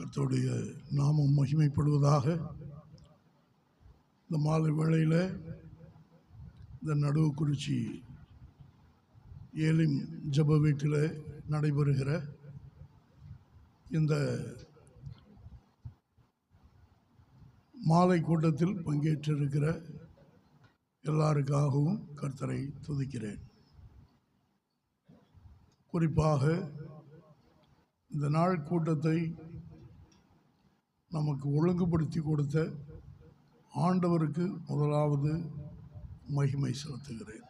கர்த்தருடைய நாமம் மகிமைப்படுவதாக. இந்த மாலை வேளையில் இந்த நடுவுக்குறிச்சி ஏலிம் ஜெப வீட்டில் நடைபெறுகிற இந்த மாலை கூட்டத்தில் பங்கேற்றிருக்கிற எல்லாருக்காகவும் கர்த்தரை துதிக்கிறேன். குறிப்பாக இந்த நாள் கூட்டத்தை நமக்கு ஒழுங்குபடுத்தி கொடுத்த ஆண்டவருக்கு முதலாவது மகிமை செலுத்துகிறேன்.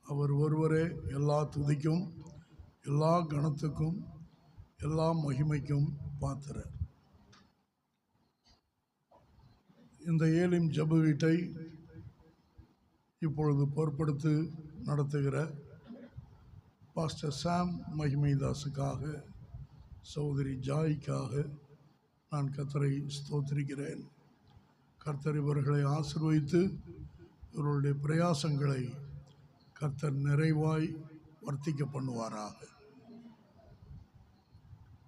அவர் ஒருவரே எல்லா துதிக்கும், எல்லா கனத்துக்கும், எல்லா மகிமைக்கும் பாத்திரர். இந்த ஏலிம் ஜெப வீட்டை இப்பொழுது பொறுப்படுத்தி நடத்துகிற பாஸ்டர் சாம் மகிமைதாஸுக்காக, சகோதரி ஜாய்க்காக நான் கர்த்தரை ஸ்தோத்திரிக்கிறேன். கர்த்தர் இவர்களை ஆசீர்வதித்து இவர்களுடைய பிரயாசங்களை கர்த்தர் நிறைவாய் வர்த்திக்க பண்ணுவாராக.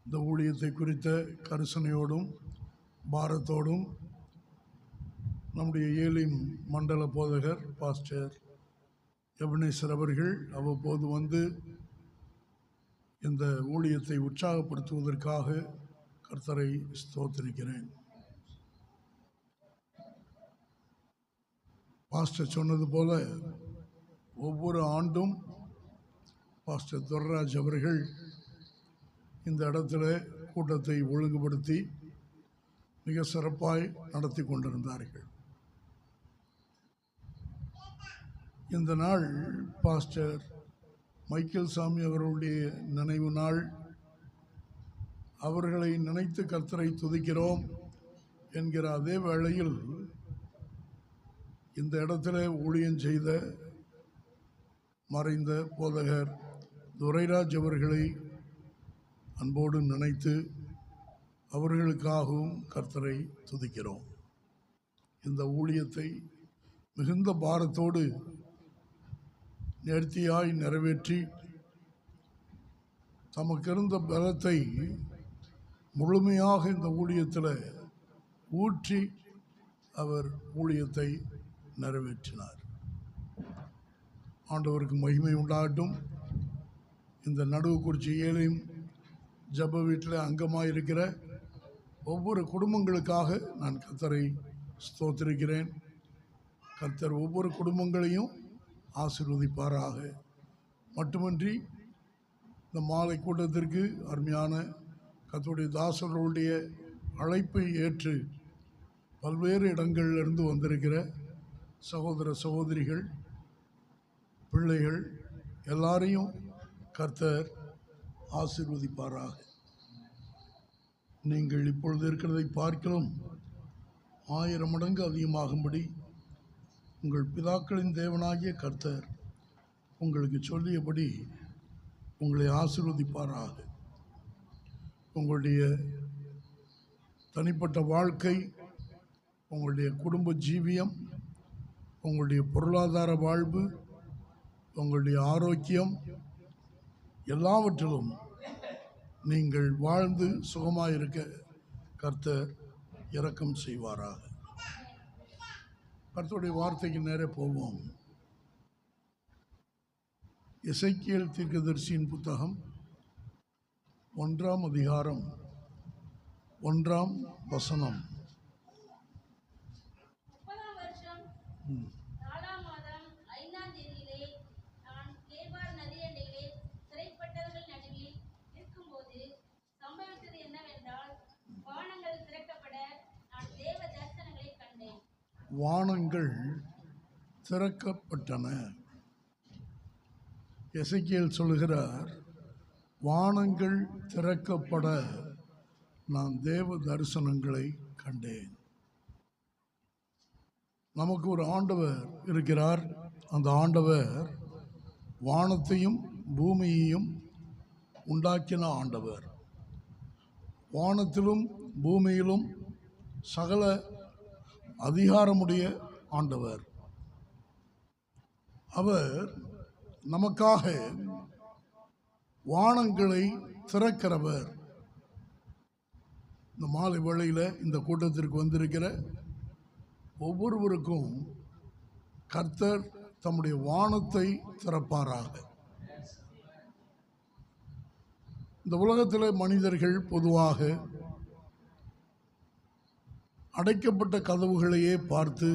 இந்த ஊழியத்தை குறித்த கரிசனையோடும் பாரத்தோடும் நம்முடைய ஏலிம் மண்டல போதகர் பாஸ்டர் எபனேசர் அவர்கள் அவ்வப்போது வந்து இந்த ஊழியத்தை உற்சாகப்படுத்துவதற்காக கர்த்தரை ஸ்தோத்திரிக்கிறேன். பாஸ்டர் சொன்னது போல ஒவ்வொரு ஆண்டும் பாஸ்டர் துரைராஜ் அவர்கள் இந்த இடத்துல கூட்டத்தை ஒழுங்குபடுத்தி மிக சிறப்பாய் நடத்தி கொண்டிருந்தார்கள். இந்த நாள் பாஸ்டர் மைக்கேல் சாமி அவர்களுடைய நினைவு நாள். அவர்களை நினைத்து கர்த்தரை துதிக்கிறோம் என்கிற அதே வேளையில் இந்த இடத்துல ஊழியம் செய்த மறைந்த போதகர் துரைராஜ் அவர்களை அன்போடு நினைத்து அவர்களுக்காகவும் கர்த்தரை துதிக்கிறோம். இந்த ஊழியத்தை மிகுந்த பாரத்தோடு நேர்த்தியாய் நிறைவேற்றி தமக்கு இருந்த பலத்தை முழுமையாக இந்த ஊழியத்தில் ஊற்றி அவர் ஊழியத்தை நிறைவேற்றினார். ஆண்டவருக்கு மகிமை உண்டாகட்டும். இந்த நடுவுக்குறிச்சி ஏலிம் ஜெப வீட்டில் அங்கமாக இருக்கிற ஒவ்வொரு குடும்பங்களுக்காக நான் கர்த்தரை ஸ்தோத்திரிக்கிறேன். கர்த்தர் ஒவ்வொரு குடும்பங்களையும் ஆசீர்வதிப்பாராக. மட்டுமின்றி இந்த மாலை கூட்டத்திற்கு அருமையான கர்த்தருடைய தாசர்களுடைய அழைப்பை ஏற்று பல்வேறு இடங்களிலிருந்து வந்திருக்கிற சகோதர சகோதரிகள், பிள்ளைகள் எல்லாரையும் கர்த்தர் ஆசீர்வதிப்பாராக. நீங்கள் இப்பொழுது இருக்கிறதை பார்க்கலாம் 1000 மடங்கு அதிகமாகும்படி உங்கள் பிதாக்களின் தேவனாகிய கர்த்தர் உங்களுக்கு சொல்லியபடி உங்களை ஆசீர்வதிப்பாராக. உங்களுடைய தனிப்பட்ட வாழ்க்கை, உங்களுடைய குடும்ப ஜீவியம், உங்களுடைய பொருளாதார வாழ்வு, உங்களுடைய ஆரோக்கியம் எல்லாவற்றிலும் நீங்கள் வாழ்ந்து சுகமாயிருக்க கர்த்தர் இரக்கம் செய்வாராக. கர்த்தருடைய வார்த்தைக்கு நேரே போவோம். எசேக்கியேல் தீர்க்கதரிசியின் புத்தகம் 1ஆம் அதிகாரம் 1ஆம் வசனம். வானங்கள் திறக்கப்பட்டன. எசேக்கியேல் சொல்கிறார், வானங்கள் திறக்கப்பட நான் தேவ தரிசனங்களை கண்டேன். நமக்கு ஒரு ஆண்டவர் இருக்கிறார். அந்த ஆண்டவர் வானத்தையும் பூமியையும் உண்டாக்கின ஆண்டவர். வானத்திலும் பூமியிலும் சகல அதிகாரமுடைய ஆண்டவர். அவர் நமக்காக வானங்களை திறக்கிறவர். இந்த மாலை வேளையில் இந்த கூட்டத்திற்கு வந்திருக்கிற ஒவ்வொருவருக்கும் கர்த்தர் தம்முடைய வானத்தை திறப்பாராக. இந்த உலகத்தில் மனிதர்கள் பொதுவாக அடைக்கப்பட்ட கதவுகளையே பார்த்து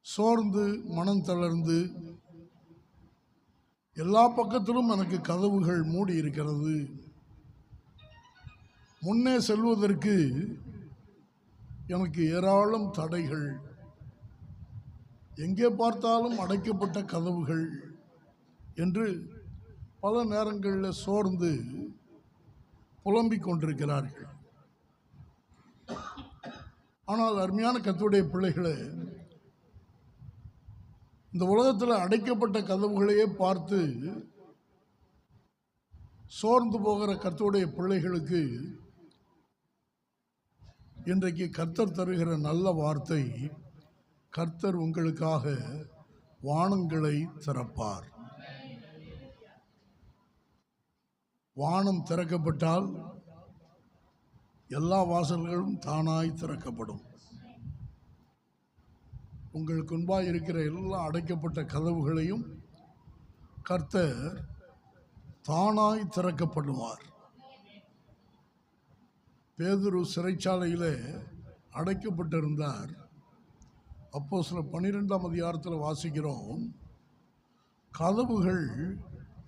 சோர்ந்து மனம் தளர்ந்து எல்லா பக்கத்திலும் எனக்கு கதவுகள் மூடி இருக்கிறது, முன்னே செல்வதற்கு எனக்கு ஏராளம் தடைகள், எங்கே பார்த்தாலும் அடைக்கப்பட்ட கதவுகள் என்று பல நேரங்களில் சோர்ந்து புலம்பிக் கொண்டிருக்கிறார்கள். ஆனால் அருமையான கர்த்தருடைய பிள்ளைகளே, இந்த உலகத்தில் அடைக்கப்பட்ட கதவுகளையே பார்த்து சோர்ந்து போகிற கர்த்தருடைய பிள்ளைகளுக்கு இன்றைக்கு கர்த்தர் தருகிற நல்ல வார்த்தை, கர்த்தர் உங்களுக்காக வானங்களை திறப்பார். வானம் திறக்கப்பட்டால் எல்லா வாசல்களும் தானாய் திறக்கப்படும். உங்களுக்கு முன்பாக இருக்கிற எல்லா அடைக்கப்பட்ட கதவுகளையும் கர்த்தர் தானாய் திறக்கப்படுவார். பேதுரு சிறைச்சாலையில் அடைக்கப்பட்டிருந்தார். அப்போஸ்தலர் 12ஆம் அதிகாரத்தில் வாசிக்கிறோம், கதவுகள்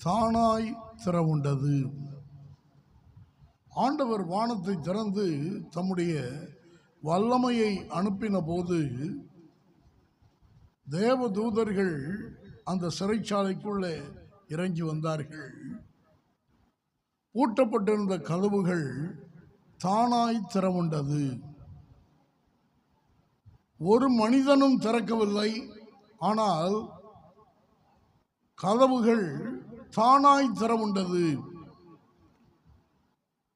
தானாய் திறவுண்டது. ஆண்டவர் வானத்தை திறந்து தம்முடைய வல்லமையை அனுப்பின போது தேவதூதர்கள் அந்த சிறைச்சாலைக்குள்ளே இறங்கி வந்தார்கள். பூட்டப்பட்டிருந்த கதவுகள் தானாய் திறவுண்டது. ஒரு மனிதனும் திறக்கவில்லை, ஆனால் கதவுகள் தானாய் திறவுண்டது.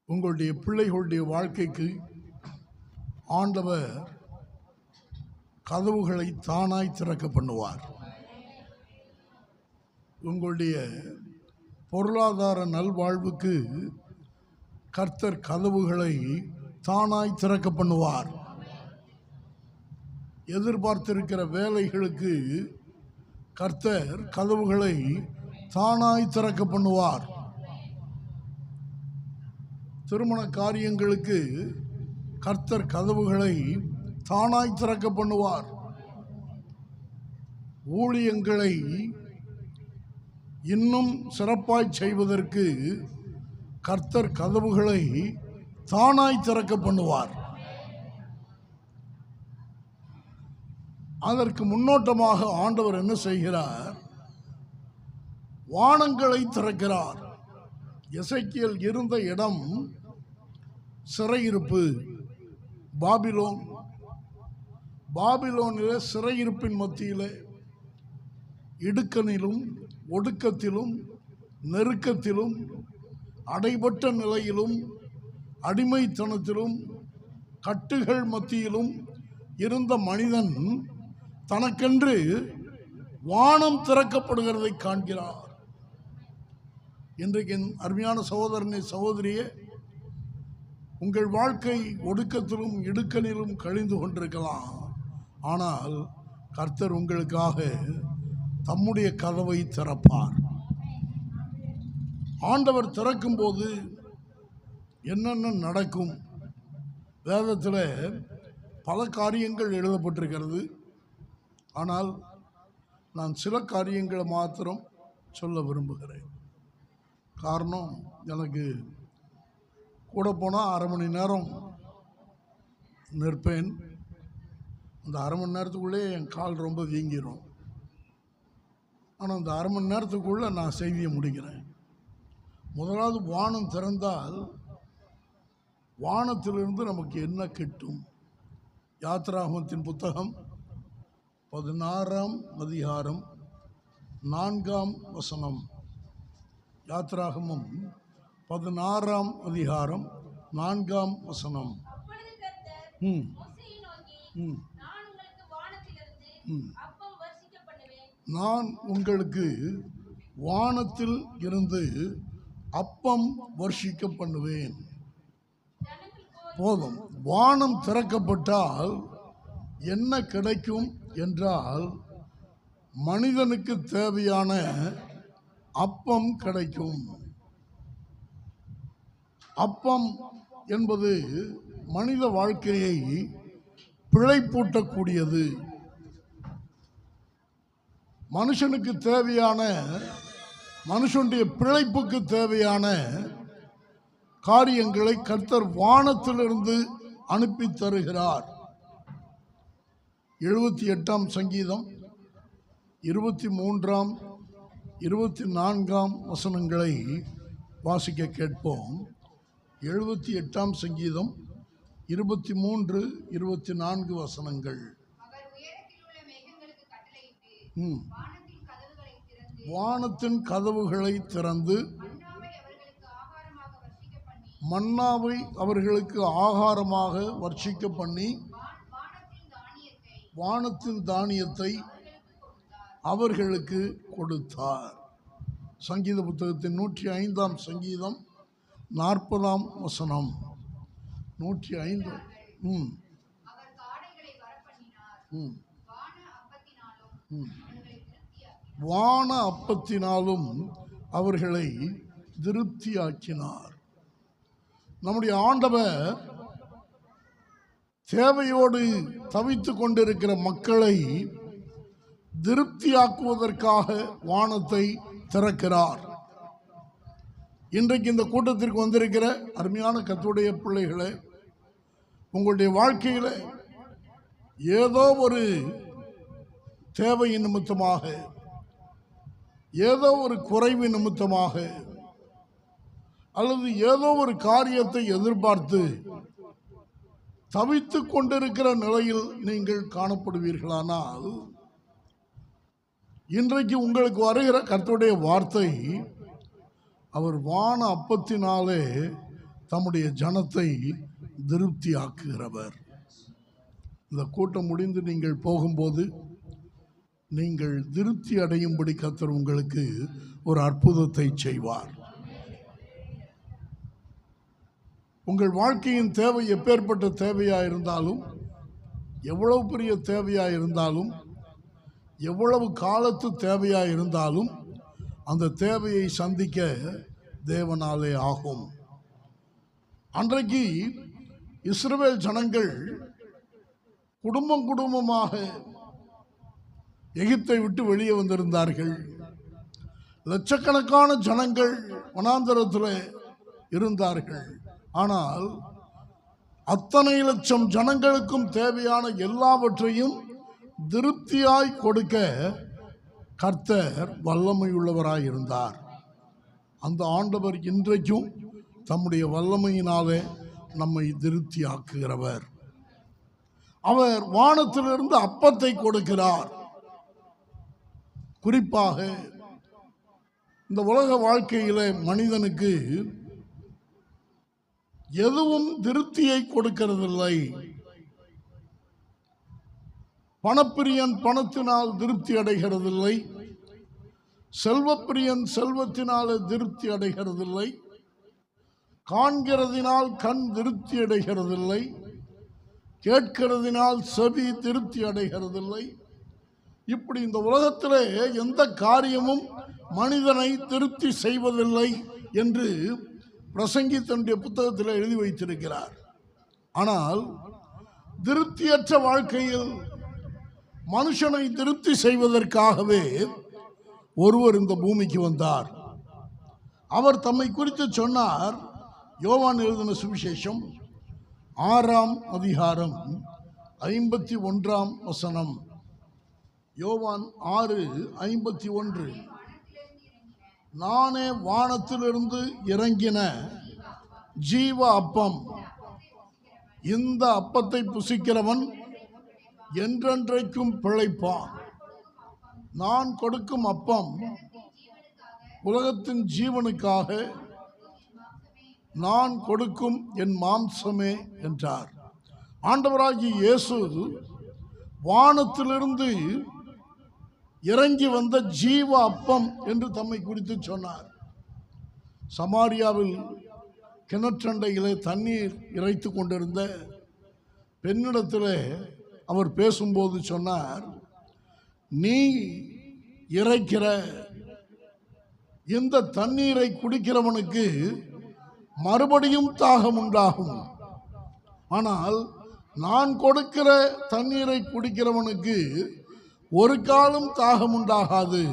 உங்களுடைய பிள்ளைகளுடைய வாழ்க்கைக்கு ஆண்டவர் கதவுகளை தானாய் திறக்க பண்ணுவார். உங்களுடைய பொருளாதார நல்வாழ்வுக்கு கர்த்தர் கதவுகளை தானாய் திறக்க பண்ணுவார். எதிர்பார்த்திருக்கிற வேலைகளுக்கு கர்த்தர் கதவுகளை தானாய் திறக்க பண்ணுவார். திருமண காரியங்களுக்கு கர்த்தர் கதவுகளை தானாய் திறக்க பண்ணுவார். ஊழியங்களை இன்னும் சிறப்பாய் செய்வதற்கு கர்த்தர் கதவுகளை தானாய் திறக்க பண்ணுவார். அதற்கு முன்னோட்டமாக ஆண்டவர் என்ன செய்கிறார்? வானங்களை திறக்கிறார். எசேக்கியேல் இருந்த இடம் சிறையிருப்பு, பாபிலோன். பாபிலோனிலே சிறையிருப்பின் மத்தியிலே இடுக்கணிலும் ஒடுக்கத்திலும் நெருக்கத்திலும் அடைபட்ட நிலையிலும் அடிமைத்தனத்திலும் கட்டுகள் மத்தியிலும் இருந்த மனிதன் தனக்கென்று வானம் திறக்கப்படுகிறதை காண்கிறார். இன்றைக்கு அருமையான சகோதரனை சகோதரியே, உங்கள் வாழ்க்கை ஒடுக்கத்திலும் இடுக்கணிலும் கழிந்து கொண்டிருக்கலாம். ஆனால் கர்த்தர் உங்களுக்காக தம்முடைய கதவை திறப்பார். ஆண்டவர் திறக்கும் போது என்னென்ன நடக்கும்? வேதத்தில் பல காரியங்கள் எழுதப்பட்டிருக்கிறது. ஆனால் நான் சில காரியங்களை மாத்திரம் சொல்ல விரும்புகிறேன். காரணம், எனக்கு கூட போனால் 1/2 மணி நேரம் நிற்பேன். அந்த 1/2 மணி நேரத்துக்குள்ளே என் கால் ரொம்ப வீங்கிடும். ஆனால் அந்த 1/2 மணி நேரத்துக்குள்ளே நான் செய்தியை முடிக்கிறேன். முதலாவது, வானம் திறந்தால் வானத்திலிருந்து நமக்கு என்ன கிட்டும்? யாத்ராகமத்தின் புத்தகம் 16ஆம் அதிகாரம் 4ஆம் வசனம். யாத்ராகமம் 16ஆம் அதிகாரம் 4ஆம் வசனம். நான் உங்களுக்கு வானத்தில் இருந்து அப்பம் வர்ஷிக்க பண்ணுவேன். போதும். வானம் திறக்கப்பட்டால் என்ன கிடைக்கும் என்றால் மனிதனுக்கு தேவையான அப்பம் கிடைக்கும். அப்பம் என்பது மனித வாழ்க்கையை பிழைப்பூட்டக்கூடியது. மனுஷனுக்கு தேவையான, மனுஷனுடைய பிழைப்புக்கு தேவையான காரியங்களை கர்த்தர் வானத்திலிருந்து அனுப்பி தருகிறார். 78ஆம் சங்கீதம் 23ஆம் 24ஆம் வசனங்களை வாசிக்க கேட்போம். 78ஆம் சங்கீதம் 23, 24 வசனங்கள். வானத்தின் கதவுகளை திறந்து மன்னாவை அவர்களுக்கு ஆகாரமாக வர்ஷிக்க பண்ணி வானத்தின் தானியத்தை அவர்களுக்கு கொடுத்தார். சங்கீத புத்தகத்தின் 105ஆம் சங்கீதம் 40ஆம் வசனம். 105. வான அப்பத்தினாலும் அவர்களை திருப்தியாக்கினார். நம்முடைய ஆண்டவர் தேவையோடு தவித்து கொண்டிருக்கிற மக்களை திருப்தியாக்குவதற்காக வானத்தை திறக்கிறார். இன்றைக்கு இந்த கூட்டத்திற்கு வந்திருக்கிற அருமையான கர்த்தருடைய பிள்ளைகளே, உங்களுடைய வாழ்க்கையில் ஏதோ ஒரு தேவையின் நிமித்தமாக, ஏதோ ஒரு குறைவு நிமித்தமாக, அல்லது ஏதோ ஒரு காரியத்தை எதிர்பார்த்து தவித்து கொண்டிருக்கிற நிலையில் நீங்கள் காணப்படுவீர்களானால், இன்றைக்கு உங்களுக்கு வருகிற கர்த்தருடைய வார்த்தை, அவர் வான அப்பத்தினாலே தம்முடைய ஜனத்தை திருப்தி ஆக்குகிறவர். இந்த கூட்டம் முடிந்து நீங்கள் போகும்போது நீங்கள் திருப்தி அடையும்படி கர்த்தர் உங்களுக்கு ஒரு அற்புதத்தை செய்வார். உங்கள் வாழ்க்கையின் தேவை எப்பேற்பட்ட தேவையாக இருந்தாலும், எவ்வளவு பெரிய தேவையாக இருந்தாலும், எவ்வளவு காலத்து தேவையாக இருந்தாலும், அந்த தேவையை சந்திக்க தேவனாலே ஆகும். அன்றைக்கு இஸ்ரவேல் ஜனங்கள் குடும்பம் குடும்பமாக எகிப்தை விட்டு வெளியே வந்திருந்தார்கள். லட்சக்கணக்கான ஜனங்கள் வனாந்தரத்தில் இருந்தார்கள். ஆனால் அத்தனை லட்சம் ஜனங்களுக்கும் தேவையான எல்லாவற்றையும் திருப்தியாய் கொடுக்க கர்த்தர் வல்லமையுள்ளவராய் இருந்தார். அந்த ஆண்டவர் இன்றைக்கும் தம்முடைய வல்லமையினாலே நம்மை திருப்தி ஆக்குகிறவர். அவர் வானத்திலிருந்து அப்பத்தை கொடுக்கிறார். குறிப்பாக இந்த உலக வாழ்க்கையிலே மனிதனுக்கு எதுவும் திருப்தியை கொடுக்கிறதில்லை. பணப்பிரியன் பணத்தினால் திருப்தி அடைகிறதில்லை, செல்வப்பிரியன் செல்வத்தினாலே திருப்தி அடைகிறதில்லை, காண்கிறதினால் கண் திருப்தி அடைகிறதில்லை, கேட்கிறதினால் செவி திருப்தி அடைகிறதில்லை. இப்படி இந்த உலகத்திலே எந்த காரியமும் மனிதனை திருப்தி செய்வதில்லை என்று பிரசங்கி தன்னுடைய புத்தகத்தில் எழுதி வைத்திருக்கிறார். ஆனால் திருப்தியற்ற வாழ்க்கையில் மனுஷனை திருப்தி செய்வதற்காகவே ஒருவர் இந்த பூமிக்கு வந்தார். அவர் தம்மை குறித்து சொன்னார். யோவான் எழுதின சுவிசேஷம் 6ஆம் அதிகாரம் 51ஆம் வசனம். யோவான் 6:51. நானே வானத்திலிருந்து இறங்கின ஜீவ அப்பம். இந்த அப்பத்தை புசிக்கிறவன் என்றென்றைக்கும் பிழைப்பான். நான் கொடுக்கும் அப்பம் உலகத்தின் ஜீவனுக்காக நான் கொடுக்கும் என் மாம்சமே என்றார். ஆண்டவராகிய இயேசு வானத்திலிருந்து இறங்கி வந்த ஜீவ அப்பம் என்று தம்மை குறித்து சொன்னார். சமாரியாவில் கிணற்றண்டையிலே தண்ணீர் இறைத்து கொண்டிருந்த பெண்ணிடத்தில் அவர் பேசும்போது சொன்னார், நீ இறைக்கிற இந்த தண்ணீரை குடிக்கிறவனுக்கு மறுபடியும் தாகம் உண்டாகும், ஆனால் நான் கொடுக்கிற தண்ணீரை குடிக்கிறவனுக்கு ஒரு காலம் தாகம் உண்டாகாது,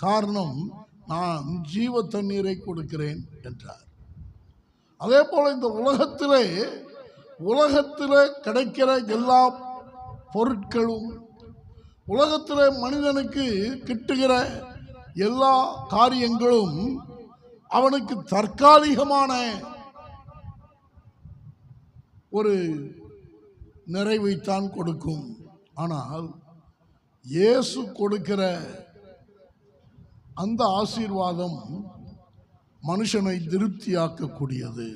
காரணம் நான் ஜீவ தண்ணீரை கொடுக்கிறேன் என்றார். அதே போல இந்த உலகத்திலே கிடைக்கிற எல்லா பொருட்களும், உலகத்திலே மனிதனுக்கு கிட்டுகிற எல்லா காரியங்களும் அவனுக்கு தற்காலிகமான ஒரு நிறைவைத்தான் கொடுக்கும். ஆனால் இயேசு கொடுக்கிற அந்த ஆசீர்வாதம் மனுஷனை திருப்தியாக்கக்கூடியது.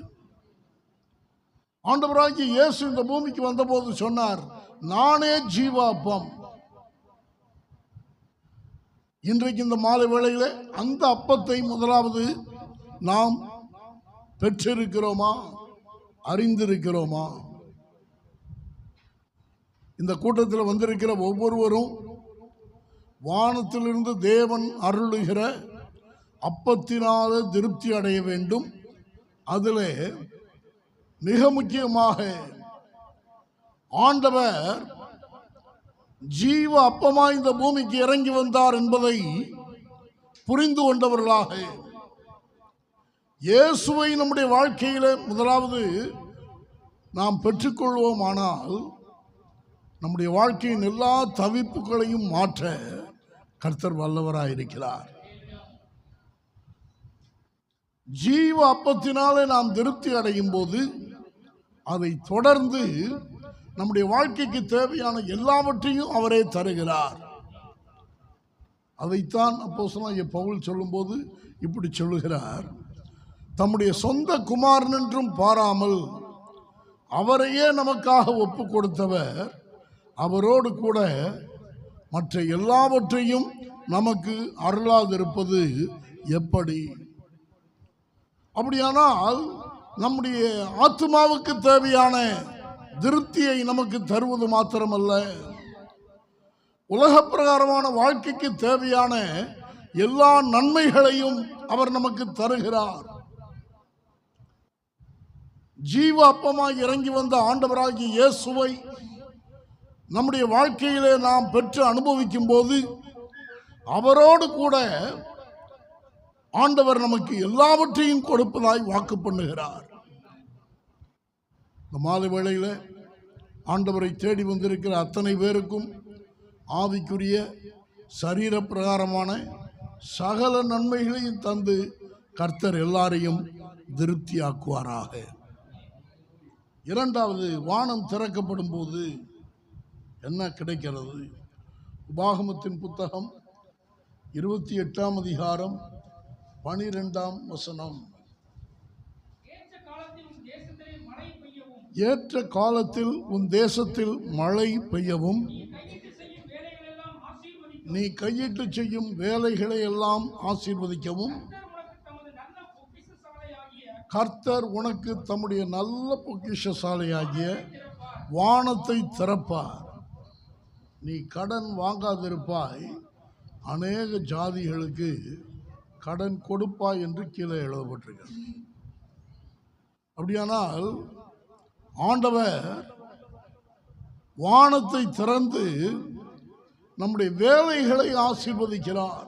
ஆண்டவராகிய இயேசு இந்த பூமிக்கு வந்தபோது சொன்னார், நானே ஜீவாப்பம். இன்றைக்கு இந்த மாலை வேளையில் அந்த அப்பத்தை முதலாவது நாம் பெற்றிருக்கிறோமா, அறிந்திருக்கிறோமா? இந்த கூட்டத்தில் வந்திருக்கிற ஒவ்வொருவரும் வானத்திலிருந்து தேவன் அருளுகிற அப்பத்தினால திருப்தி அடைய வேண்டும். அதில் மிக முக்கியமாக ஆண்டவர் ஜீவ அப்பமாய் இந்த பூமிக்கு இறங்கி வந்தார் என்பதை புரிந்து கொண்டவர்களாக இயேசுவை நம்முடைய வாழ்க்கையில் முதலாவது நாம் பெற்றுக்கொள்வோமானால் நம்முடைய வாழ்க்கையின் எல்லா தவிப்புகளையும் மாற்ற கர்த்தர் வல்லவராயிருக்கிறார். ஜீவ அப்பத்தினாலே நாம் திருப்தி அடையும் போது அதை தொடர்ந்து நம்முடைய வாழ்க்கைக்கு தேவையான எல்லாவற்றையும் அவரே தருகிறார். அதைத்தான் அப்போஸ்தலனாகிய பவுல் சொல்லும்போது இப்படி சொல்லுகிறார், தம்முடைய சொந்த குமாரன் என்றும் பாராமல் அவரையே நமக்காக ஒப்பு கொடுத்தவர் அவரோடு கூட மற்ற எல்லாவற்றையும் நமக்கு அருளாதிருப்பது எப்படி? அப்படியானால் நம்முடைய ஆத்மாவுக்கு தேவையான திருப்தியை நமக்கு தருவது மாத்திரமல்ல, உலக பிரகாரமான வாழ்க்கைக்கு தேவையான எல்லா நன்மைகளையும் அவர் நமக்கு தருகிறார். ஜீவ அப்பமாய் இறங்கி வந்த ஆண்டவராகிய இயேசுவை நம்முடைய வாழ்க்கையிலே நாம் பெற்று அனுபவிக்கும் போது அவரோடு கூட ஆண்டவர் நமக்கு எல்லாவற்றையும் கொடுப்பதாய் வாக்கு பண்ணுகிறார். இந்த மாலை வேளையில் ஆண்டவரை தேடி வந்திருக்கிற அத்தனை பேருக்கும் ஆவிக்குரிய சரீர பிரகாரமான சகல நன்மைகளையும் தந்து கர்த்தர் எல்லாரையும் திருப்தியாக்குவாராக. இரண்டாவது, வானம் திறக்கப்படும் போது என்ன கிடைக்கிறது? உபாகமத்தின் புத்தகம் 28ஆம் அதிகாரம் 12ஆம் வசனம். ஏற்ற காலத்தில் உன் தேசத்தில் மழை பெய்யவும் நீ கையிட்டு செய்யும் வேலைகளை எல்லாம் ஆசீர்வதிக்கவும் கர்த்தர் உனக்கு தம்முடைய நல்ல பொக்கிஷசாலையாகிய வானத்தை திறப்பார். நீ கடன் வாங்காதிருப்பாய், அநேக ஜாதிகளுக்கு கடன் கொடுப்பாய் என்று கீழே எழுதப்பட்டிருக்கிறது. அப்படியானால் ஆண்டவர் வானத்தை திறந்து நம்முடைய வேலைகளை ஆசீர்வதிக்கிறார்.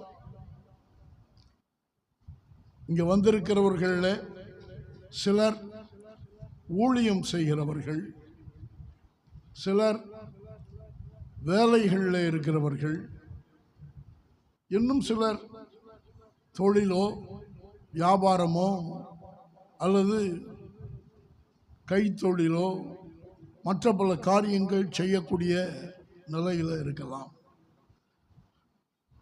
இங்கே வந்திருக்கிறவர்களில் சிலர் ஊழியம் செய்கிறவர்கள், சிலர் வேலைகளில் இருக்கிறவர்கள், இன்னும் சிலர் தொழிலோ வியாபாரமோ அல்லது கைத்தொழிலோ மற்ற பல காரியங்கள் செய்யக்கூடிய நிலையில் இருக்கலாம்.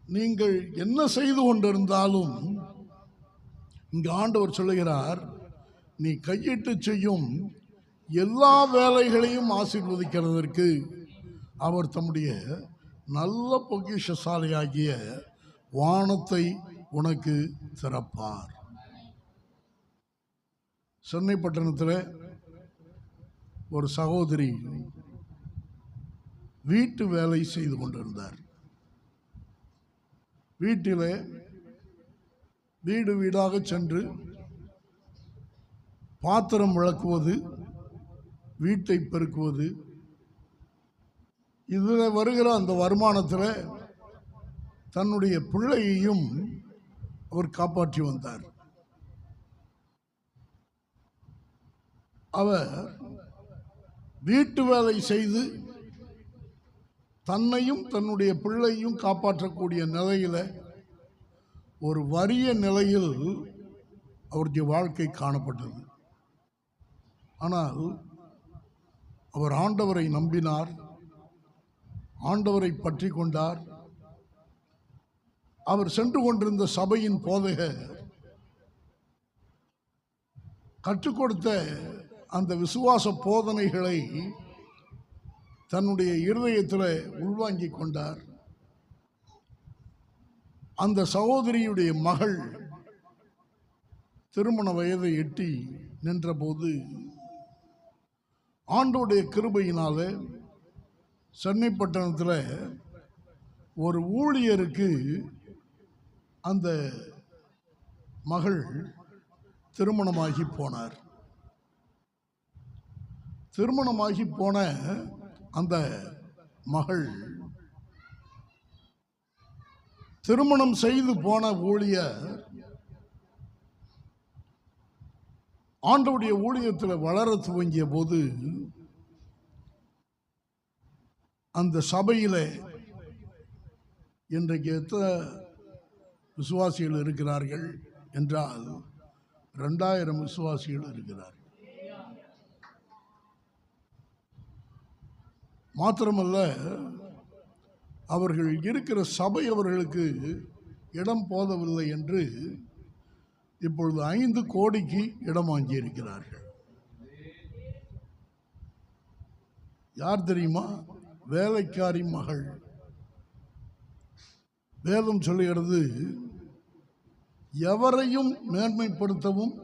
நீங்கள் என்ன செய்து கொண்டிருந்தாலும் இங்கு ஆண்டவர் சொல்லுகிறார், நீ கையிட்டு செய்யும் எல்லா வேலைகளையும் ஆசீர்வதிக்கிறதற்கு அவர் தம்முடைய நல்ல பொக்கிஷசாலையாகிய வானத்தை உனக்கு திறப்பார். சென்னை பட்டணத்தில் ஒரு சகோதரி வீட்டு வேலை செய்து கொண்டிருந்தார். வீட்டில் வீடு வீடாக சென்று பாத்திரம் விளக்குவது, வீட்டை பெருக்குவது, இதில் வருகிற அந்த வருமானத்தில் தன்னுடைய பிள்ளையையும் அவர் காப்பாற்றி வந்தார். அவர் வீட்டு வேலை செய்து தன்னையும் தன்னுடைய பிள்ளையும் காப்பாற்றக்கூடிய நிலையில், ஒரு வறிய நிலையில் அவருடைய வாழ்க்கை காணப்பட்டது. ஆனால் அவர் ஆண்டவரை நம்பினார், ஆண்டவரை பற்றி கொண்டார். அவர் சென்று கொண்டிருந்த சபையின் போதகர் கற்றுக் கொடுத்த அந்த விசுவாச போதனைகளை தன்னுடைய இருதயத்தில் உள்வாங்கிக் கொண்டார். அந்த சகோதரியுடைய மகள் திருமண வயதை எட்டி நின்றபோது ஆண்டவருடைய கிருபையினால சென்னை பட்டணத்தில் ஒரு ஊழியருக்கு அந்த மகள் திருமணமாகி போனார். திருமணமாகி போன அந்த மகள் திருமணம் செய்து போன ஊழியர் ஆண்டவருடைய ஊழியத்தில் வளர துவங்கிய போது அந்த சபையில் இன்றைக்கு எத்தனை விசுவாசிகள் இருக்கிறார்கள் என்றால் 2000 விசுவாசிகள் இருக்கிறார்கள். மாத்திரமல்ல, அவர்கள் இருக்கிற சபை அவர்களுக்கு இடம் போதவில்லை என்று இப்பொழுது 5 கோடிக்கு இடம் வாங்கியிருக்கிறார்கள். யார் தெரியுமா? வேலைக்காரி மகள். வேதம் சொல்லுகிறது, எவரையும் மேன்மைப்படுத்தவும்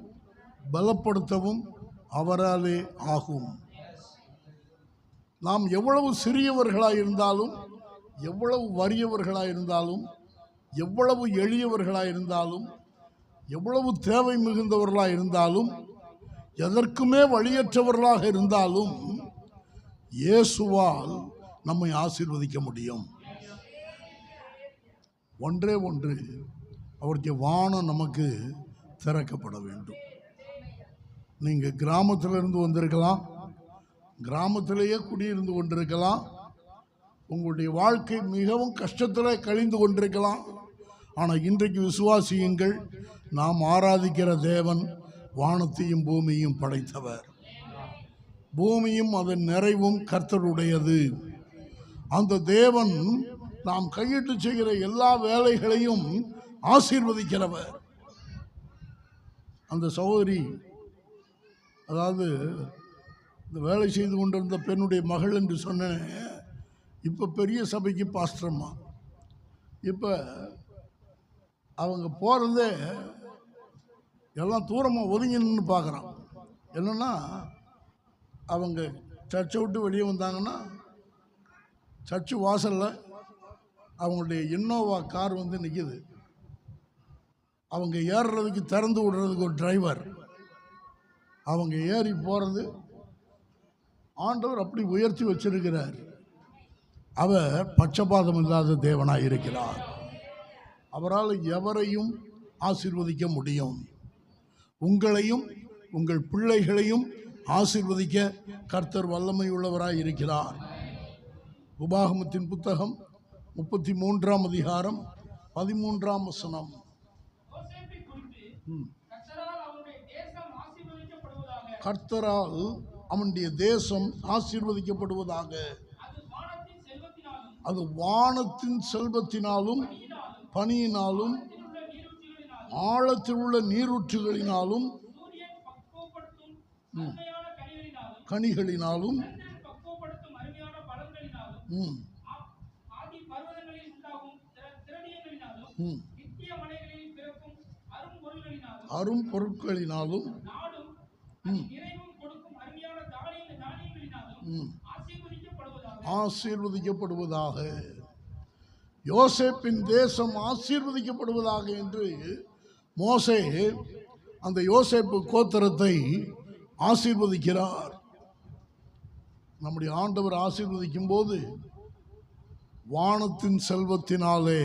பலப்படுத்தவும் அவராலே ஆகும். நாம் எவ்வளவு சிறியவர்களாக இருந்தாலும், எவ்வளவு வறியவர்களாக இருந்தாலும், எவ்வளவு எளியவர்களாக இருந்தாலும், எவ்வளவு தேவை மிகுந்தவர்களாக இருந்தாலும், எதற்குமே வழியற்றவர்களாக இருந்தாலும் இயேசுவால் நம்மை ஆசீர்வதிக்க முடியும். ஒன்றே ஒன்று, அவருடைய வானம் நமக்கு திறக்கப்பட வேண்டும். நீங்கள் கிராமத்திலிருந்து வந்திருக்கலாம், கிராமத்திலேயே குடியிருந்து கொண்டிருக்கலாம், உங்களுடைய வாழ்க்கை மிகவும் கஷ்டத்தில் கழிந்து கொண்டிருக்கலாம். ஆனால் இன்றைக்கு விசுவாசியுங்கள், நாம் ஆராதிக்கிற தேவன் வானத்தையும் பூமியையும் படைத்தவர். பூமியும் அதன் நிறைவும் கர்த்தருடையது. அந்த தேவன் நாம் கையிட்டு செய்கிற எல்லா வேலைகளையும் ஆசீர்வதிக்கிறவர். அந்த சகோதரி, அதாவது இந்த வேலை செய்து கொண்டிருந்த பெண்ணுடைய மகள் என்று சொன்னேன், இப்போ பெரிய சபைக்கு பாஸ்டர்மா. இப்போ அவங்க போகிறதே எல்லாம் தூரமாக ஒதுங்கி நின்று பார்க்குறான். என்னென்னா, அவங்க சர்ச்சை விட்டு வெளியே வந்தாங்கன்னா சர்ச்சு வாசலில் அவங்களுடைய இன்னோவா கார் வந்து நிற்கிது. அவங்க ஏறுறதுக்கு திறந்து விடுறதுக்கு ஒரு டிரைவர், அவங்க ஏறி போகிறது. ஆண்டவர் அப்படி உயர்த்தி வச்சிருக்கிறார். அவர் பட்சபாதம் இல்லாத தேவனாக இருக்கிறார். அவரால் எவரையும் ஆசீர்வதிக்க முடியும். உங்களையும் உங்கள் பிள்ளைகளையும் ஆசீர்வதிக்க கர்த்தர் வல்லமை உள்ளவராய் இருக்கிறார். உபாகமத்தின் புத்தகம் 33ஆம் அதிகாரம் 13ஆம் வசனம். கர்த்தரால் அவனுடைய தேசம் ஆசீர்வதிக்கப்படுவதாக. அது வானத்தின் செல்வத்தினாலும் பனியினாலும் ஆழத்தில் உள்ள நீரூற்றுகளினாலும் கனிகளினாலும் அரும் பொருட்களினாலும் ஆசீர்வதிக்கப்படுவதாக. யோசேப்பின் தேசம் ஆசீர்வதிக்கப்படுவதாக என்று மோசே அந்த யோசேப்பு கோத்திரத்தை ஆசீர்வதிக்கிறார். நம்முடைய ஆண்டவர் ஆசீர்வதிக்கும் போது வானத்தின் செல்வத்தினாலே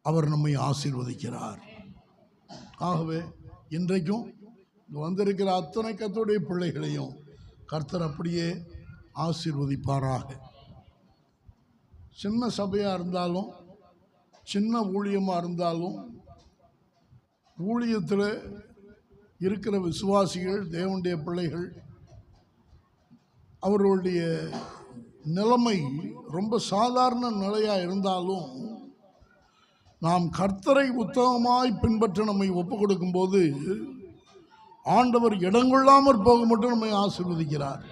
அவர் நம்மை ஆசீர்வதிக்கிறார். ஆகவே இன்றைக்கும் வந்திருக்கிற அத்தனை கர்த்தருடைய பிள்ளைகளையும் கர்த்தர் அப்படியே ஆசீர்வதிப்பாராக. சின்ன சபையாக இருந்தாலும் சின்ன ஊழியமாக இருந்தாலும் ஊழியத்தில் இருக்கிற விசுவாசிகள் தேவனுடைய பிள்ளைகள் அவர்களுடைய நிலைமை ரொம்ப சாதாரண நிலையாக இருந்தாலும் நாம் கர்த்தரை உத்தமமாய் பின்பற்ற நம்மை ஒப்பு கொடுக்கும்போது ஆண்டவர் இடங்கொள்ளாமற் போக மட்டும் நம்மை ஆசீர்வதிக்கிறார்.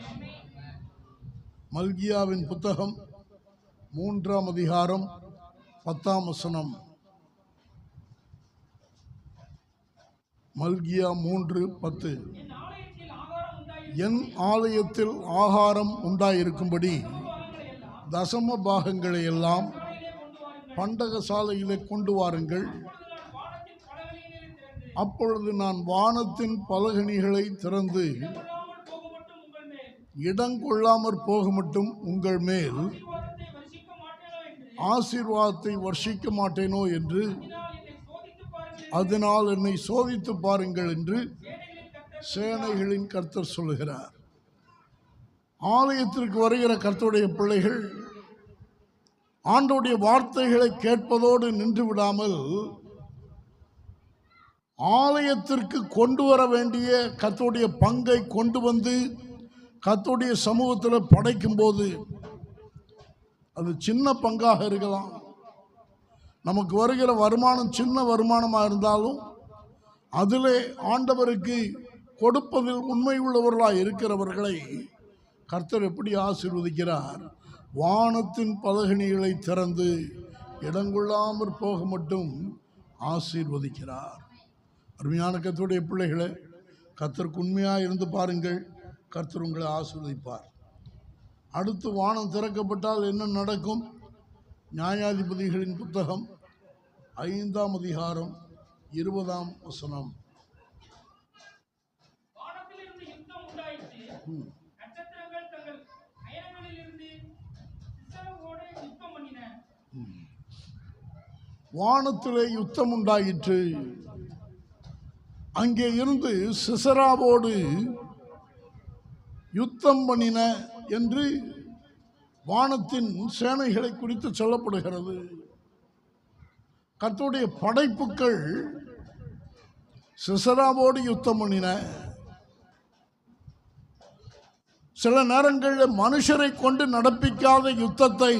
மல்கியாவின் புத்தகம் 3ஆம் அதிகாரம் 10ஆம் வசனம். மல்கியா 3:10. என் ஆலயத்தில் ஆகாரம் உண்டாயிருக்கும்படி தசம பாகங்களை எல்லாம் பண்டக சாலையிலே கொண்டு வாருங்கள். அப்பொழுது நான் வானத்தின் பலகணிகளை திறந்து இடங்கொள்ளாமற் போக மட்டும் உங்கள் மேல் ஆசீர்வாதத்தை வர்ஷிக்க மாட்டேனோ என்று, அதனால் என்னை சோதித்து பாருங்கள் என்று சேனைகளின் கர்த்தர் சொல்லுகிறார். ஆலயத்திற்கு வருகிற கர்த்தருடைய பிள்ளைகள் ஆண்டவருடைய வார்த்தைகளை கேட்பதோடு நின்று விடாமல் ஆலயத்திற்கு கொண்டு வர வேண்டிய கர்த்தருடைய பங்கை கொண்டு வந்து கர்த்தருடைய சமூகத்தில் படைக்கும் போது, அது சின்ன பங்காக இருக்கலாம், நமக்கு வருகிற வருமானம் சின்ன வருமானமாக இருந்தாலும் அதிலே ஆண்டவருக்கு கொடுப்பதில் உண்மை உள்ளவர்களாக இருக்கிறவர்களை கர்த்தர் எப்படி ஆசீர்வதிக்கிறார்? வானத்தின் பலகணிகளை திறந்து இடங்கொள்ளாமற் போக மட்டும் ஆசீர்வதிக்கிறார். அருமையான கர்த்தருடைய பிள்ளைகளை, கர்த்தருக்கு உண்மையாக இருந்து பாருங்கள், கர்த்தர் உங்களை ஆசீர்வதிப்பார். அடுத்து வானம் திறக்கப்பட்டால் என்ன நடக்கும்? நியாயாதிபதிகளின் புத்தகம் 5ஆம் அதிகாரம் 20ஆம் வசனம். வானத்திலே யுத்தம் உண்டாயிற்று. அங்கே இருந்து சிசராவோடு யுத்தம் பண்ணின என்று வானத்தின் சேனைகளை குறித்து சொல்லப்படுகிறது. கர்த்தருடைய படைப்புக்கள் சிசராவோடு யுத்தம் பண்ணின. சில நேரங்களில் மனுஷரை கொண்டு நடப்பிக்காத யுத்தத்தை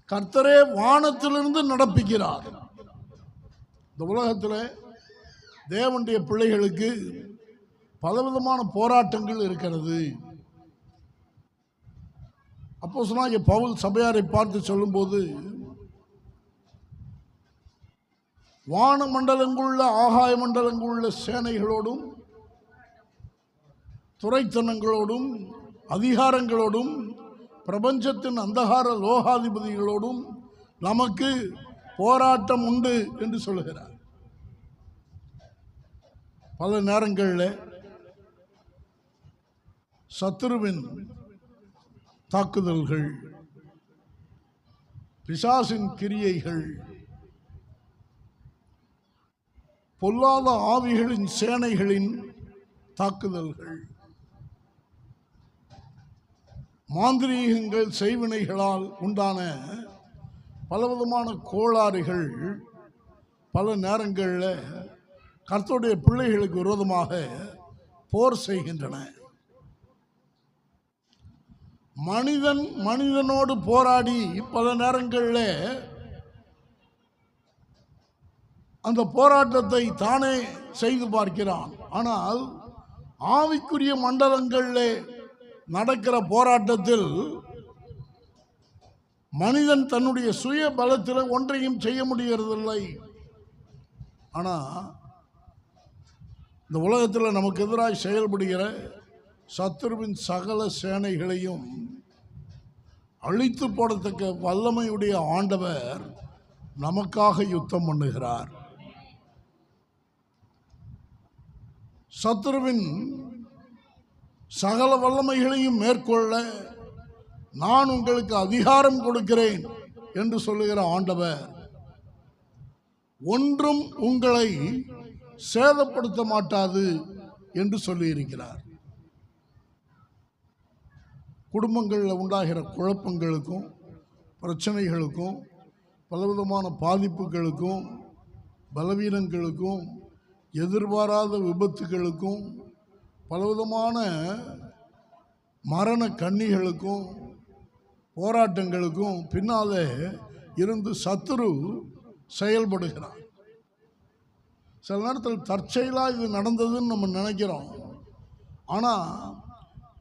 கர்த்தரே வானத்திலிருந்து நடப்பிக்கிறார். இந்த உலகத்தில் தேவனுடைய பிள்ளைகளுக்கு பலவிதமான போராட்டங்கள் இருக்கிறது. அப்போஸ்தலனாகிய பவுல் சபையாரை பார்த்து சொல்லும்போது, வான மண்டலங்குள்ள ஆகாய மண்டலங்குள்ள சேனைகளோடும் துரைத்தனங்களோடும் அதிகாரங்களோடும் பிரபஞ்சத்தின் அந்தகார லோகாதிபதிகளோடும் நமக்கு போராட்டம் உண்டு என்று சொல்லுகிறார். பல நேரங்களில் சத்துருவின் தாக்குதல்கள், பிசாசின் கிரியைகள், பொல்லாத ஆவிகளின் சேனைகளின் தாக்குதல்கள், மாந்திரீகங்கள் செய்வினைகளால் உண்டான பலவிதமான கோளாறுகள் பல நேரங்களில் கர்த்தருடைய பிள்ளைகளுக்கு விரோதமாக போர் செய்கின்றன. மனிதன் மனிதனோடு போராடி பல நேரங்களில் அந்த போராட்டத்தை தானே செய்து பார்க்கிறான். ஆனால் ஆவிக்குரிய மண்டலங்களில் நடக்கிற போராட்டத்தில் மனிதன் தன்னுடைய சுய பலத்தில் ஒன்றையும் செய்ய முடிகிறதில்லை. ஆனால் இந்த உலகத்தில் நமக்கு எதிராக செயல்படுகிற சத்துருவின் சகல சேனைகளையும் அழித்து போடத்தக்க வல்லமையுடைய ஆண்டவர் நமக்காக யுத்தம் பண்ணுகிறார். சத்துருவின் சகல வல்லமைகளையும் மேற்கொள்ள நான் உங்களுக்கு அதிகாரம் கொடுக்கிறேன் என்று சொல்லுகிற ஆண்டவர் ஒன்றும் உங்களை சேதப்படுத்த மாட்டாது என்று சொல்லியிருக்கிறார். குடும்பங்களில் உண்டாகிற குழப்பங்களுக்கும் பிரச்சனைகளுக்கும் பலவிதமான பாதிப்புகளுக்கும் பலவீனங்களுக்கும் எதிர்பாராத விபத்துகளுக்கும் பலவிதமான மரண கண்ணிகளுக்கும் போராட்டங்களுக்கும் பின்னாலே இருந்து சத்துரு செயல்படுகிறான். சில நேரத்தில் தற்செயலாக இது நடந்ததுன்னு நம்ம நினைக்கிறோம். ஆனால்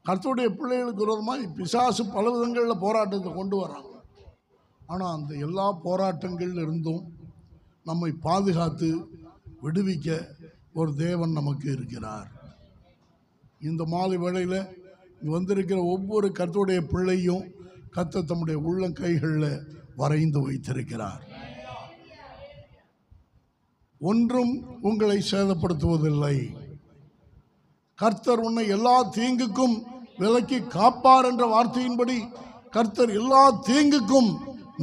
கர்த்தருடைய பிள்ளைகளுக்கு விரோதமாக பிசாசு பல விதங்களில் போராட்டத்தை கொண்டு வரான். ஆனால் அந்த எல்லா போராட்டங்கள் இருந்தும் நம்மை பாதுகாத்து விடுவிக்க ஒரு தேவன் நமக்கு இருக்கிறார். இந்த மாலை வேளையில் வந்திருக்கிற ஒவ்வொரு கர்த்தருடைய பிள்ளையும் கர்த்தர் தம்முடைய உள்ளங்கைகளில் வரைந்து வைத்திருக்கிறார். ஒன்றும் உங்களை சேதப்படுத்துவதில்லை. கர்த்தர் உன்னை எல்லா தீங்குக்கும் விலக்கி காப்பார் என்ற வார்த்தையின்படி கர்த்தர் எல்லா தீங்குக்கும்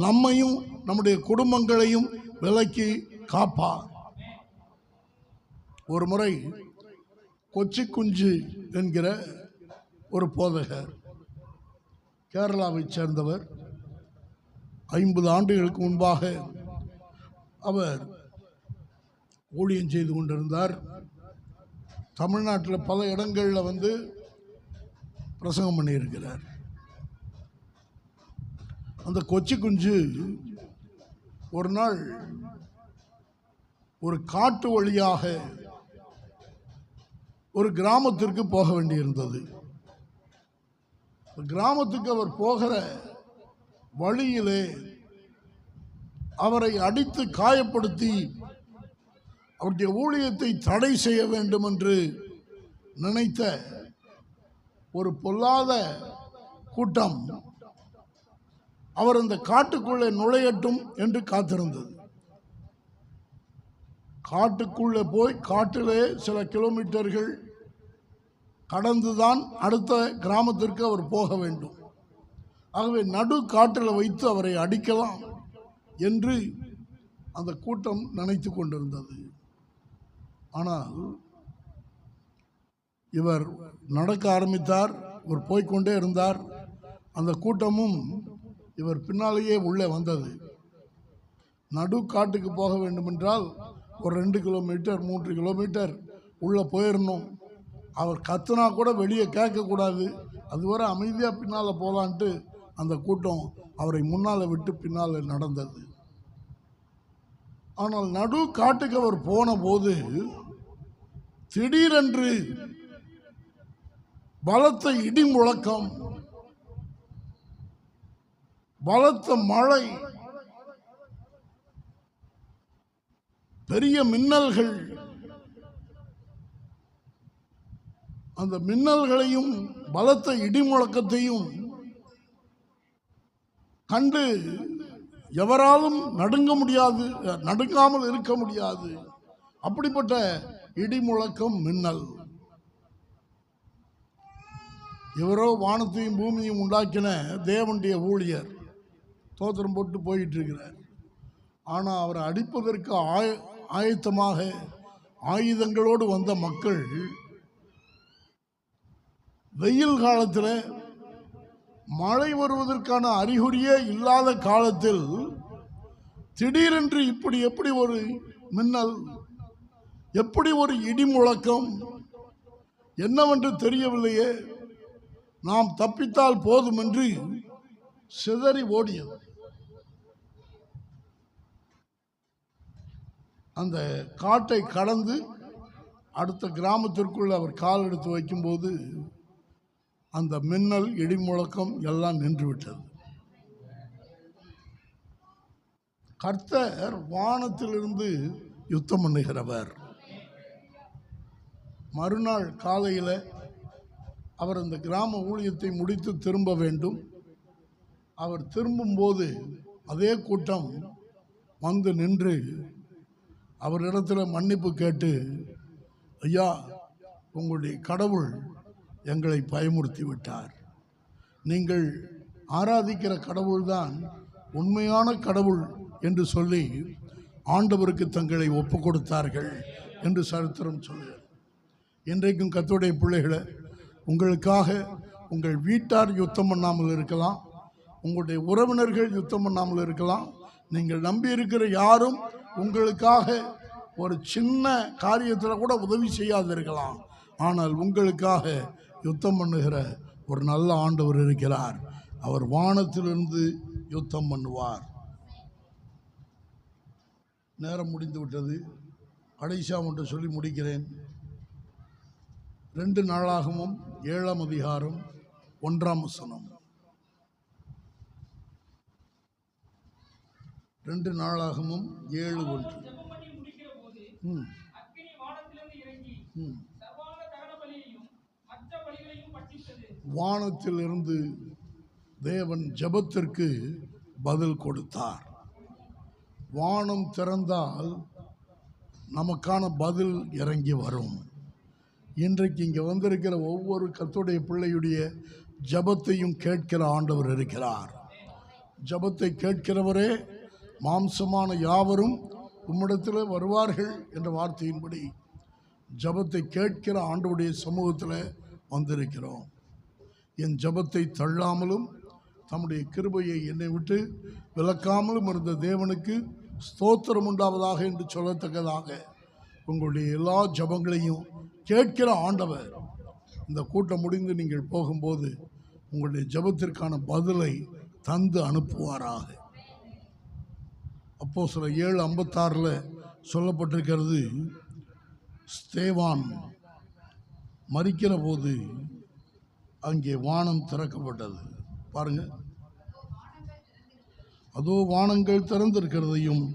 நம்மையும் நம்முடைய குடும்பங்களையும் விலக்கி காப்பார். ஒரு முறை கொச்சி குஞ்சு என்கிற ஒரு போதகர், கேரளாவை சேர்ந்தவர், 50 ஆண்டுகளுக்கு முன்பாக அவர் ஊழியம் செய்து கொண்டிருந்தார். தமிழ்நாட்டில் பல இடங்களில் பிரசங்கம் பண்ணியிருக்கிறார். அந்த கொச்சி குஞ்சு ஒரு நாள் ஒரு காட்டு வழியாக ஒரு கிராமத்திற்கு போக வேண்டியிருந்தது. கிராமத்துக்கு அவர் போகிற வழியிலே அவரை அடித்து காயப்படுத்தி அவருடைய ஊழியத்தை தடை செய்ய வேண்டும் என்று நினைத்த ஒரு பொல்லாத கூட்டம் அவர் அந்த காட்டுக்குள்ளே நுழையட்டும் என்று காத்திருந்தது. காட்டுக்குள்ளே போய் காட்டிலே சில கிலோமீட்டர்கள் கடந்துதான் அடுத்த கிராமத்திற்கு அவர் போக வேண்டும். ஆகவே நடு காட்டில் வைத்து அவரை அடிக்கலாம் என்று அந்த கூட்டம் நினைத்து கொண்டிருந்தது. ஆனால் இவர் நடக்க ஆரம்பித்தார். இவர் போய்கொண்டே இருந்தார். அந்த கூட்டமும் இவர் பின்னாலேயே உள்ளே வந்தது. நடு காட்டுக்கு போக வேண்டுமென்றால் ஒரு 2 கிலோமீட்டர் 3 கிலோமீட்டர் உள்ளே போயிடணும். அவர் கத்துனா கூட வெளியே கேட்கக்கூடாது. அதுவரை அமைதியாக பின்னால் போகலான்ட்டு அந்த கூட்டம் அவரை முன்னால் விட்டு பின்னால் நடந்தது. ஆனால் நடு காட்டுக்கு அவர் போன போது திடீரென்று பலத்த இடி முழக்கம், பலத்த மழை, பெரிய மின்னல்கள், அந்த மின்னல்களையும் பலத்த இடி முழக்கத்தையும் கண்டு எவராலும் நடுங்காமல் இருக்க முடியாது. அப்படிப்பட்ட இடி முழக்கம், மின்னல். இவரோ வானத்தையும் பூமியையும் உண்டாக்கின தேவனுடைய ஊழியர், தோத்திரம் போட்டு போயிட்டு இருக்கிறார். ஆனால் அவரை அடிப்பதற்கு ஆயத்தமாக ஆயுதங்களோடு வந்த மக்கள் வெயில் காலத்தில், மழை வருவதற்கான அறிகுறியே இல்லாத காலத்தில் திடீரென்று இப்படி எப்படி ஒரு மின்னல், எப்படி ஒரு இடி முழக்கம், என்னவென்று தெரியவில்லையே, நாம் தப்பித்தால் போதும் என்று சிதறி ஓடியது. அந்த காட்டை கடந்து அடுத்த கிராமத்திற்குள் அவர் கால் எடுத்து வைக்கும்போது அந்த மின்னல் இடி முழக்கம் எல்லாம் நின்றுவிட்டது. கர்த்தர் வானத்திலிருந்து யுத்தம் பண்ணுகிறவர். மறுநாள் காலையில் அவர் அந்த கிராம ஊழியத்தை முடித்து திரும்ப வேண்டும். அவர் திரும்பும்போது அதே கூட்டம் வந்து நின்று அவரிடத்தில் மன்னிப்பு கேட்டு, ஐயா, உங்களுடைய கடவுள் எங்களை பயமுறுத்தி விட்டார். நீங்கள் ஆராதிக்கிற கடவுள்தான் உண்மையான கடவுள் என்று சொல்லி ஆண்டவருக்கு தங்களை ஒப்பு கொடுத்தார்கள் என்று சரித்திரம் சொல்லுங்கள். இன்றைக்கும் கர்த்தருடைய பிள்ளைகளை, உங்களுக்காக உங்கள் வீட்டார் யுத்தம் பண்ணாமல் இருக்கலாம், உங்களுடைய உறவினர்கள் யுத்தம் பண்ணாமல் இருக்கலாம், நீங்கள் நம்பி இருக்கிற யாரும் உங்களுக்காக ஒரு சின்ன காரியத்தில் கூட உதவி செய்யாதிருக்கலாம். ஆனால் உங்களுக்காக யுத்தம் பண்ணுகிற ஒரு நல்ல ஆண்டவர் இருக்கிறார். அவர் வானத்திலிருந்து யுத்தம் பண்ணுவார். நேரம் முடிந்து விட்டது. கடைசியாக ஒன்று சொல்லி முடிக்கிறேன். 2 நாளாகமும் 7ஆம் அதிகாரம் 1ஆம் வசனம். 2 நாளாகமும் 7:1. வானத்திலிருந்து தேவன் ஜெபத்திற்கு பதில் கொடுத்தார். வானம் திறந்தால் நமக்கான பதில் இறங்கி வரும். இன்றைக்கு இங்கே வந்திருக்கிற ஒவ்வொரு கர்த்தருடைய பிள்ளையுடைய ஜெபத்தையும் கேட்கிற ஆண்டவர் இருக்கிறார். ஜெபத்தை கேட்கிறவரே, மாம்சமான யாவரும் உம்மிடத்தில் வருவார்கள் என்ற வார்த்தையின்படி ஜெபத்தை கேட்கிற ஆண்டவருடைய சமூகத்தில் வந்திருக்கிறோம். என் ஜெபத்தை தள்ளாமலும் தம்முடைய கிருபையை என்னை விட்டு விலக்காமலும் இருந்த தேவனுக்கு ஸ்தோத்திரம் உண்டாவதாக என்று சொல்லத்தக்கதாக உங்களுடைய எல்லா ஜெபங்களையும் கேட்கிற ஆண்டவர் இந்த கூட்டம் முடிந்து நீங்கள் போகும்போது உங்களுடைய ஜெபத்திற்கான பதிலை தந்து அனுப்புவாராக. அப்போஸ்தலர் 7:56 சொல்லப்பட்டிருக்கிறது, ஸ்தேவான் மரிக்கிற போது அங்கே வானம் திறக்கப்பட்டது. பாருங்க, அதோ வானங்கள் திறந்திருக்கிறதையும்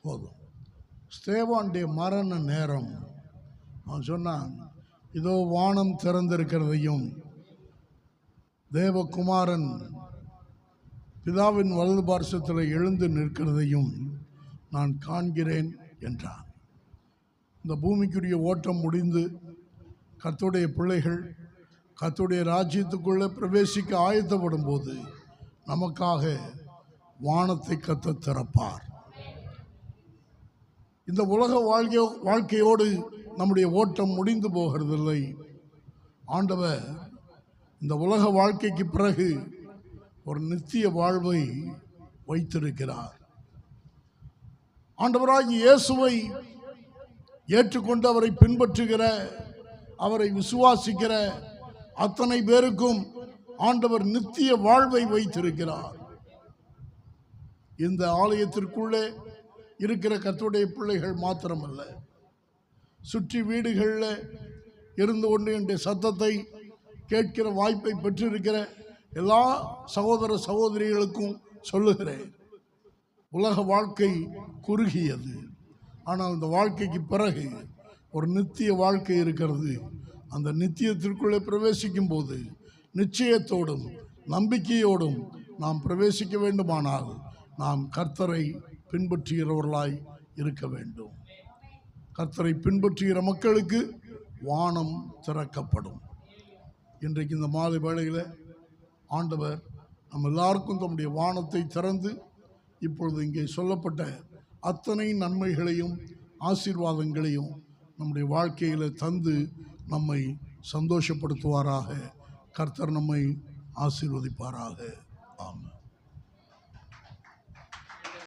போதும். ஸ்தேவானுடைய மரண நேரம் அவன் சொன்னான், இதோ வானம் திறந்திருக்கிறதையும் தேவகுமாரன் பிதாவின் வலது பார்சத்தில் எழுந்து நிற்கிறதையும் நான் காண்கிறேன் என்றான். இந்த பூமிக்குரிய ஓட்டம் முடிந்து கர்த்தருடைய பிள்ளைகள் கர்த்தருடைய ராஜ்யத்துக்குள்ளே பிரவேசிக்க ஆயத்தப்படும் போது நமக்காக வானத்தை கர்த்தர் திறப்பார். இந்த உலக வாழ்க்கையோடு நம்முடைய ஓட்டம் முடிந்து போகிறதில்லை. ஆண்டவர் இந்த உலக வாழ்க்கைக்கு பிறகு ஒரு நித்திய வாழ்வை வைத்திருக்கிறார். ஆண்டவராகிய இயேசுவை ஏற்றுக்கொண்டு அவரை பின்பற்றுகிற, அவரை விசுவாசிக்கிற அத்தனை பேருக்கும் ஆண்டவர் நித்திய வாழ்வை வைத்திருக்கிறார். இந்த ஆலயத்திற்குள்ளே இருக்கிற கர்த்தருடைய பிள்ளைகள் மாத்திரமல்ல, சுற்றி வீடுகளில் இருந்து கொண்டு என்னுடைய சத்தத்தை கேட்கிற வாய்ப்பை பெற்றிருக்கிற எல்லா சகோதர சகோதரிகளுக்கும் சொல்லுகிறேன், உலக வாழ்க்கை குறுகியது. ஆனால் இந்த வாழ்க்கைக்கு பிறகு ஒரு நித்திய வாழ்க்கை இருக்கிறது. அந்த நித்தியத்திற்குள்ளே பிரவேசிக்கும் போது நிச்சயத்தோடும் நம்பிக்கையோடும் நாம் பிரவேசிக்க வேண்டுமானால் நாம் கர்த்தரை பின்பற்றுகிறவர்களாய் இருக்க வேண்டும். கர்த்தரை பின்பற்றுகிற மக்களுக்கு வானம் திறக்கப்படும். இன்றைக்கு இந்த மாலை வேளையில் ஆண்டவர் நம்ம எல்லாருக்கும் தம்முடைய வானத்தை திறந்து இப்பொழுது இங்கே சொல்லப்பட்ட அத்தனை நன்மைகளையும் ஆசீர்வாதங்களையும் நம்முடைய வாழ்க்கையில் தந்து நம்மை சந்தோஷப்படுத்துவாராக. கர்த்தர் நம்மை ஆசீர்வதிப்பாராக. ஆமென்.